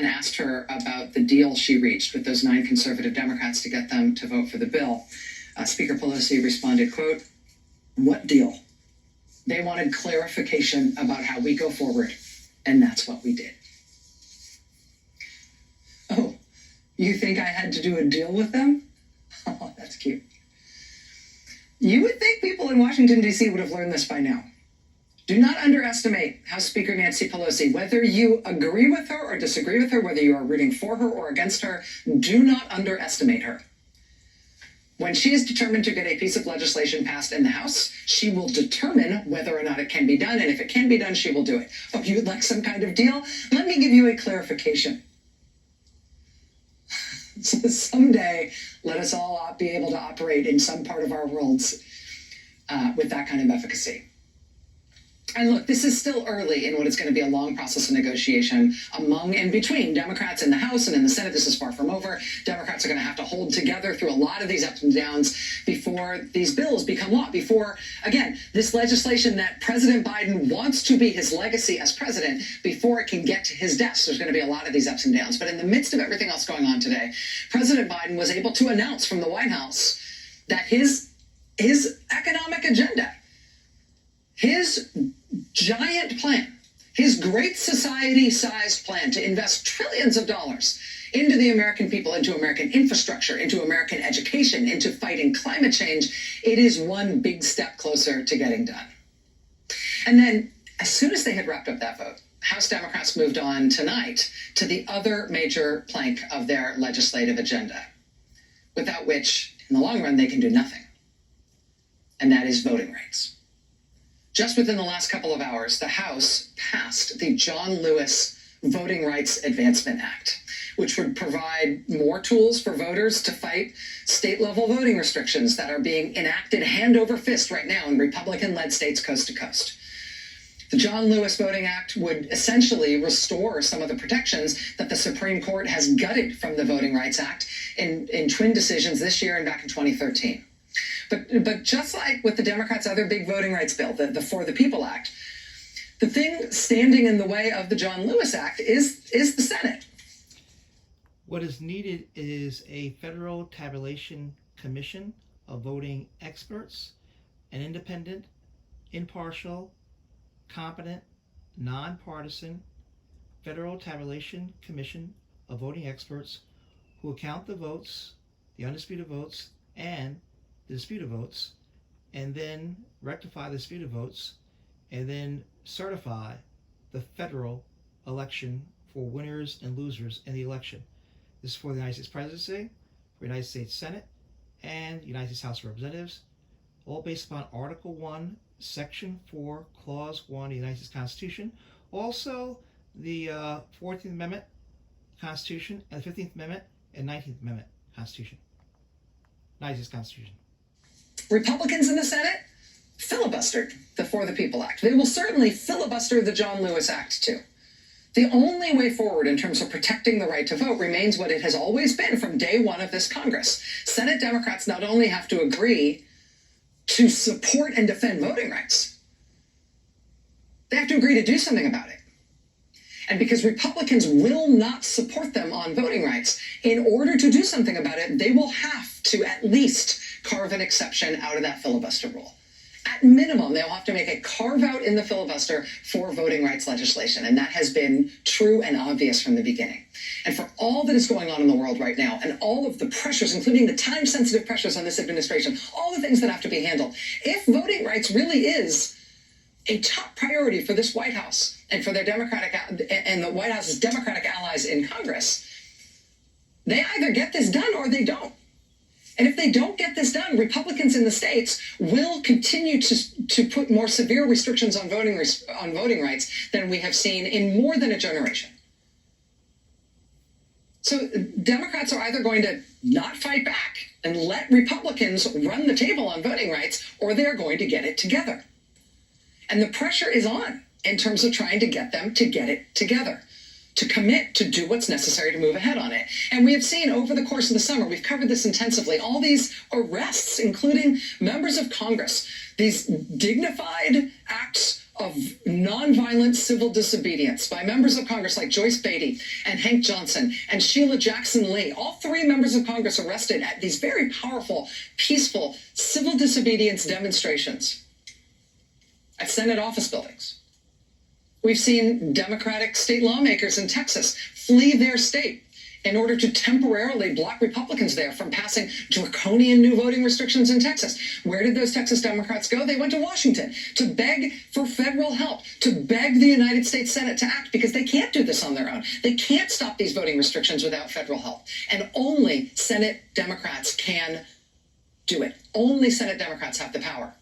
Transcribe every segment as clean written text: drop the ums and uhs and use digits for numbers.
Dan asked her about the deal she reached with those 9 conservative Democrats to get them to vote for the bill, Speaker Pelosi responded, quote, "What deal? They wanted clarification about how we go forward, and that's what we did." Oh, you think I had to do a deal with them? Oh, that's cute. You would think people in Washington, D.C. would have learned this by now. Do not underestimate House Speaker Nancy Pelosi. Whether you agree with her or disagree with her, whether you are rooting for her or against her, do not underestimate her. When she is determined to get a piece of legislation passed in the House, she will determine whether or not it can be done, and if it can be done, she will do it. Oh, you would like some kind of deal? Let me give you a clarification. So someday, let us all be able to operate in some part of our worlds with that kind of efficacy. And look, this is still early in what is going to be a long process of negotiation among and between Democrats in the House and in the Senate. This is far from over. Democrats are going to have to hold together through a lot of these ups and downs before these bills become law. Before, again, this legislation that President Biden wants to be his legacy as president, before it can get to his desk, there's going to be a lot of these ups and downs. But in the midst of everything else going on today, President Biden was able to announce from the White House that his economic agenda, his giant plan, his great society-sized plan to invest trillions of dollars into the American people, into American infrastructure, into American education, into fighting climate change, it is one big step closer to getting done. And then, as soon as they had wrapped up that vote, House Democrats moved on tonight to the other major plank of their legislative agenda, without which, in the long run, they can do nothing. And that is voting rights. Just within the last couple of hours, the House passed the John Lewis Voting Rights Advancement Act, which would provide more tools for voters to fight state-level voting restrictions that are being enacted hand over fist right now in Republican-led states coast to coast. The John Lewis Voting Act would essentially restore some of the protections that the Supreme Court has gutted from the Voting Rights Act in twin decisions this year and back in 2013. But just like with the Democrats' other big voting rights bill, the For the People Act, the thing standing in the way of the John Lewis Act is the Senate. What is needed is a federal tabulation commission of voting experts, an independent, impartial, competent, nonpartisan federal tabulation commission of voting experts who will count the votes, the undisputed votes, and the disputed votes, and then rectify the disputed votes, and then certify the federal election for winners and losers in the election. This is for the United States Presidency, for the United States Senate, and the United States House of Representatives, all based upon Article 1, Section 4, Clause 1 of the United States Constitution, also the 14th Amendment Constitution, and the 15th Amendment and 19th Amendment Constitution. United States Constitution. Republicans in the Senate filibustered the For the People Act. They will certainly filibuster the John Lewis Act, too. The only way forward in terms of protecting the right to vote remains what it has always been from day one of this Congress. Senate Democrats not only have to agree to support and defend voting rights, they have to agree to do something about it. And because Republicans will not support them on voting rights, in order to do something about it, they will have to at least carve an exception out of that filibuster rule. At minimum, they'll have to make a carve-out in the filibuster for voting rights legislation, and that has been true and obvious from the beginning. And for all that is going on in the world right now, and all of the pressures, including the time-sensitive pressures on this administration, all the things that have to be handled, if voting rights really is a top priority for this White House and for their Democratic and the White House's Democratic allies in Congress, they either get this done or they don't. And if they don't get this done, Republicans in the states will continue to put more severe restrictions on voting rights than we have seen in more than a generation. So Democrats are either going to not fight back and let Republicans run the table on voting rights, or they're going to get it together. And the pressure is on in terms of trying to get them to get it together, to commit to do what's necessary to move ahead on it. And we have seen over the course of the summer, we've covered this intensively, all these arrests, including members of Congress, these dignified acts of nonviolent civil disobedience by members of Congress like Joyce Beatty and Hank Johnson and Sheila Jackson Lee, all three members of Congress arrested at these very powerful, peaceful civil disobedience demonstrations at Senate office buildings. We've seen Democratic state lawmakers in Texas flee their state in order to temporarily block Republicans there from passing draconian new voting restrictions in Texas. Where did those Texas Democrats go? They went to Washington to beg for federal help, to beg the United States Senate to act, because they can't do this on their own. They can't stop these voting restrictions without federal help. And only Senate Democrats can do it. Only Senate Democrats have the power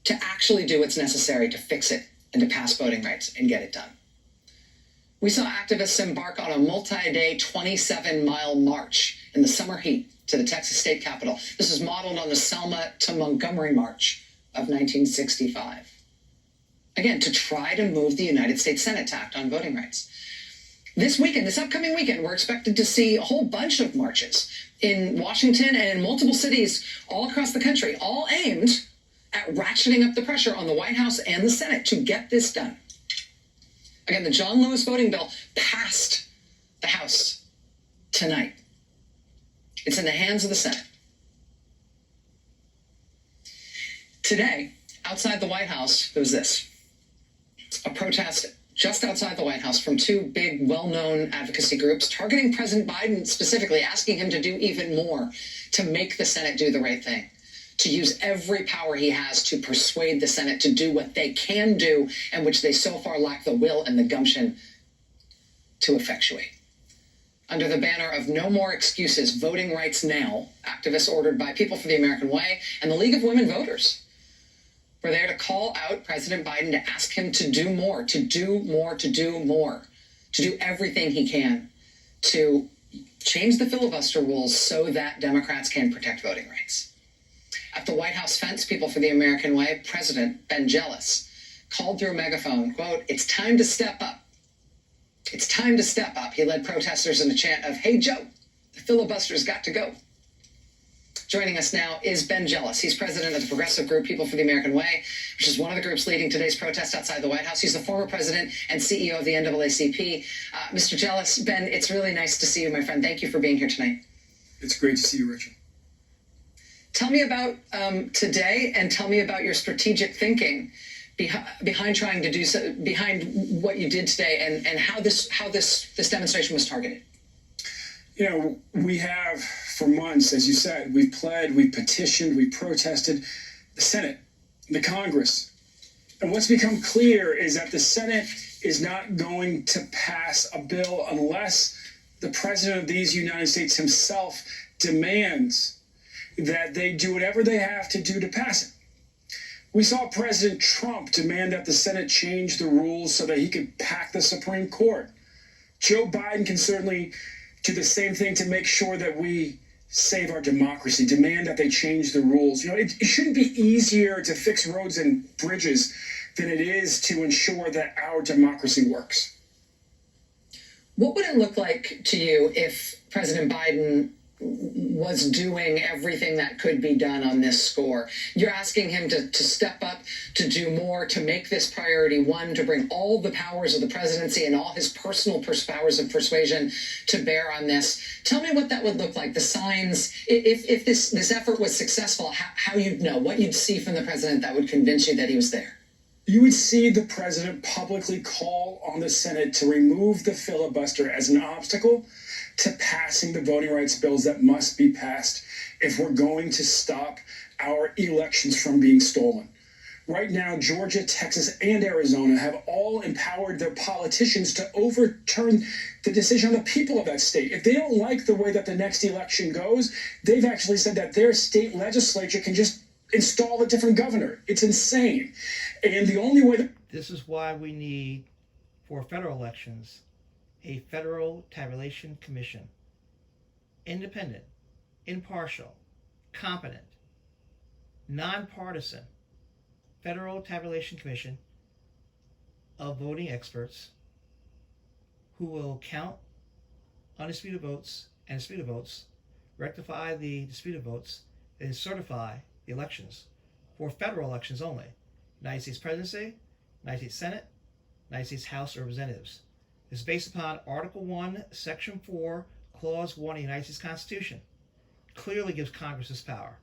to actually do what's necessary to fix it and to pass voting rights and get it done. We saw activists embark on a multi-day 27-mile march in the summer heat to the Texas state capitol. This is modeled on the Selma to Montgomery March of 1965. Again, to try to move the United States Senate to act on voting rights. This weekend, this upcoming weekend, we're expected to see a whole bunch of marches in Washington and in multiple cities all across the country, all aimed at ratcheting up the pressure on the White House and the Senate to get this done. Again, the John Lewis voting bill passed the House tonight. It's in the hands of the Senate. Today, outside the White House, there was this. A protest just outside the White House from two big, well-known advocacy groups targeting President Biden specifically, asking him to do even more to make the Senate do the right thing, to use every power he has to persuade the Senate to do what they can do and which they so far lack the will and the gumption to effectuate. Under the banner of No More Excuses, Voting Rights Now, activists ordered by People for the American Way and the League of Women Voters were there to call out President Biden to ask him to do more, to do more, to do more, to do everything he can to change the filibuster rules so that Democrats can protect voting rights. At the White House fence, People for the American Way, President BennJealous called through a megaphone, quote, "It's time to step up. It's time to step up." He led protesters in a chant of, "Hey, Joe, the filibuster's got to go." Joining us now is BennJealous. He's president of the progressive group People for the American Way, which is one of the groups leading today's protest outside the White House. He's the former president and CEO of the NAACP. Mr. Jealous, Ben, it's really nice to see you, my friend. Thank you for being here tonight. It's great to see you, Rachael. Tell me about today, and tell me about your strategic thinking behind trying to do so, behind what you did today, and how this demonstration was targeted. You know, we have for months, as you said, we've pled, we've petitioned, we've protested the Senate, the Congress. And what's become clear is that the Senate is not going to pass a bill unless the President of these United States himself demands that they do whatever they have to do to pass it. We saw President Trump demand that the Senate change the rules so that he could pack the Supreme Court. Joe Biden can certainly do the same thing to make sure that we save our democracy, demand that they change the rules. You know, it shouldn't be easier to fix roads and bridges than it is to ensure that our democracy works. What would it look like to you if President Biden was doing everything that could be done on this score? You're asking him to step up, to do more, to make this priority one, to bring all the powers of the presidency and all his personal powers of persuasion to bear on this. Tell me what that would look like, the signs, if this effort was successful, how you'd know, what you'd see from the president that would convince you that he was there. You would see the president publicly call on the Senate to remove the filibuster as an obstacle to passing the voting rights bills that must be passed if we're going to stop our elections from being stolen. Right now, Georgia, Texas, and Arizona have all empowered their politicians to overturn the decision on the people of that state. If they don't like the way that the next election goes, they've actually said that their state legislature can just install a different governor. It's insane. And the only way This is why we need, for federal elections, a federal tabulation commission, independent, impartial, competent, nonpartisan federal tabulation commission of voting experts who will count undisputed votes and disputed votes, rectify the disputed votes, and certify the elections for federal elections only. United States Presidency, United States Senate, United States House of Representatives. It's based upon Article 1, Section 4, Clause 1 of the United States Constitution. Clearly gives Congress this power.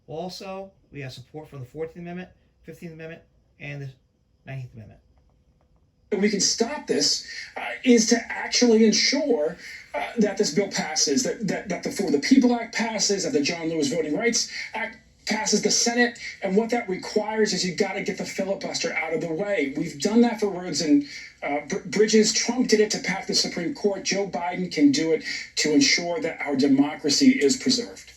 Also, we have support from the 14th Amendment, 15th Amendment, and the 19th Amendment. We can stop this is to actually ensure that this bill passes, that the For the People Act passes, that the John Lewis Voting Rights Act passes the Senate, and what that requires is you got to get the filibuster out of the way. We've done that for roads and bridges. Trump did it to pack the Supreme Court. Joe Biden can do it to ensure that our democracy is preserved.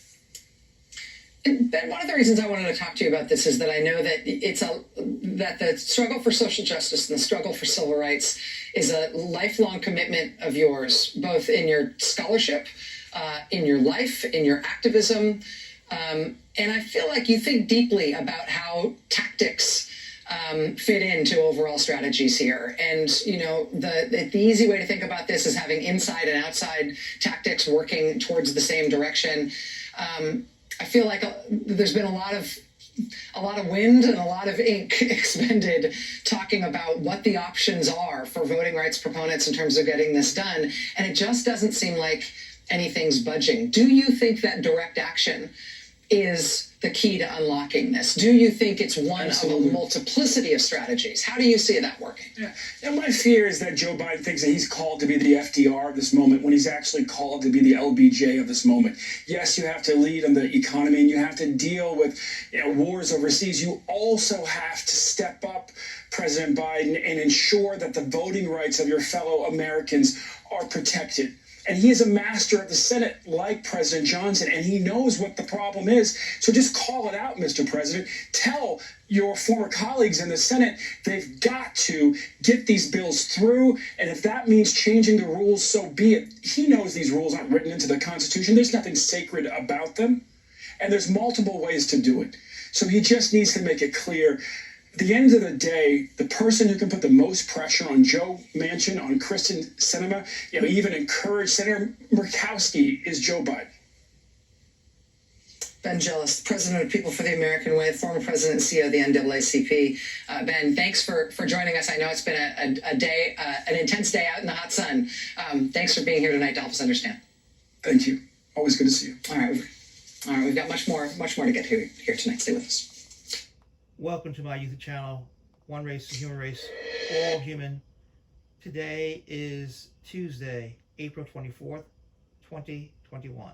And Ben, one of the reasons I wanted to talk to you about this is that I know that that the struggle for social justice and the struggle for civil rights is a lifelong commitment of yours, both in your scholarship, in your life, in your activism. And I feel like you think deeply about how tactics fit into overall strategies here. And, you know, the easy way to think about this is having inside and outside tactics working towards the same direction. I feel like there's been a lot of wind and a lot of ink expended talking about what the options are for voting rights proponents in terms of getting this done. And it just doesn't seem like anything's budging. Do you think that direct action is the key to unlocking this? Do you think it's one Absolutely. of a multiplicity of strategies? How do you see that working? Yeah. And my fear is that Joe Biden thinks that he's called to be the FDR of this moment when he's actually called to be the LBJ of this moment. Yes, you have to lead on the economy and you have to deal with wars overseas. You also have to step up, President Biden, and ensure that the voting rights of your fellow Americans are protected. And he is a master of the Senate, like President Johnson, and he knows what the problem is. So just call it out, Mr. President. Tell your former colleagues in the Senate they've got to get these bills through, and if that means changing the rules, so be it. He knows these rules aren't written into the Constitution. There's nothing sacred about them, and there's multiple ways to do it. So he just needs to make it clear. At the end of the day, the person who can put the most pressure on Joe Manchin, on Kristen Sinema, even encourage Senator Murkowski is Joe Biden. BennJealous, president of People for the American Way, former president and CEO of the NAACP. Ben, thanks for joining us. I know it's been a day, an intense day out in the hot sun. Thanks for being here tonight to help us understand. Thank you. Always good to see you. All right, we've got much more to get here tonight. Stay with us. Welcome to my YouTube channel, One Race, the Human Race, All Human. Today is Tuesday, April 24th, 2021.